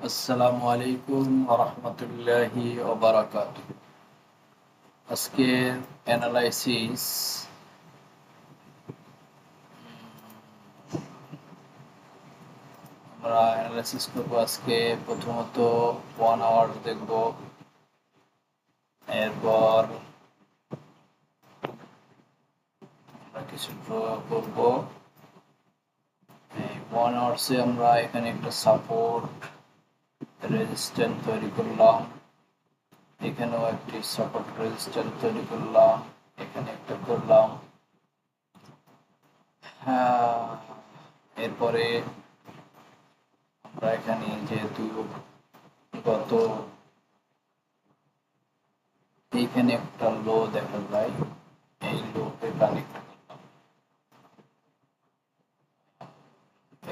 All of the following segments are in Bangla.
আসসালামু আলাইকুম ওয়া রাহমাতুল্লাহি ওয়া বারাকাতুহু। আজকের অ্যানালাইসিস করব। আজকে প্রথমত 1 আওয়ার দেখব, এরপর আমরা কিছু ড্র করব। এই 1 আওয়ার্সে আমরা এখানে একটা সাপোর্ট রেজিস্ট্যান্স তৈরি করলাম, এখানেও একটি সাপোর্ট রেজিস্ট্যান্স তৈরি করলাম, এখানে একটা করলাম। এরপরে আমরা এখানে যেহেতু গত এইখানে একটা লো দেখা যায়, এই লোকে কানেক্ট করলাম।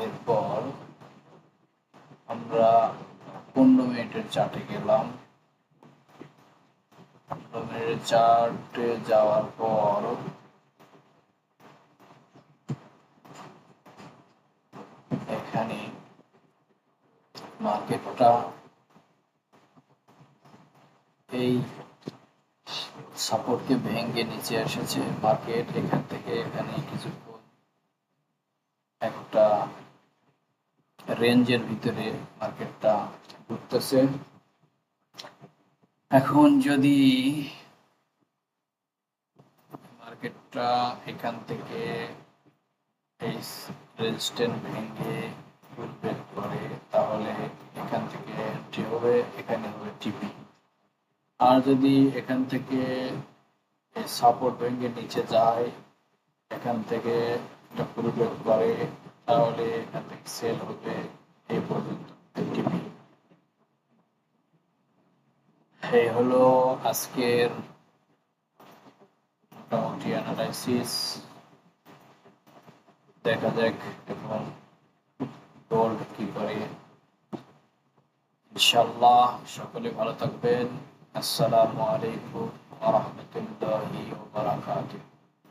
এরপর আমরা 15 মিনিটের চার্টে গেলাম। 15 মিনিটের চার্টে যাওয়ার পর এখানে মার্কেটটা এই সাপোর্টকে ভেঙে নিচে এসেছে। মার্কেট এখান থেকে এখানে কিছুক্ষণ একটা রেঞ্জের ভিতরে মার্কেটটা ঘুরতেছে। এখন যদি মার্কেটটা এখান থেকে এই রেজিস্ট্যান্স ভেঙে পুলব্যাক করে, তাহলে এখান থেকে এন্ট্রি হবে, এখানে হবে টিপি। আর যদি এখান থেকে সাপোর্ট ভেঙে নিচে যায়, এখান থেকে একটা পুলব্যাক করে, তাহলে এখান থেকে সেল হবে এই পর্যন্ত টিপি। এই হলো আজকের মোটামুটি অ্যানালাইসিস। দেখা যাক এখন গোল্ড কি করে। ইনশাআল্লাহ সকলে ভালো থাকবেন। আসসালামু আলাইকুম ওয়া রাহমাতুল্লাহি ওয়া বারাকাতুহু।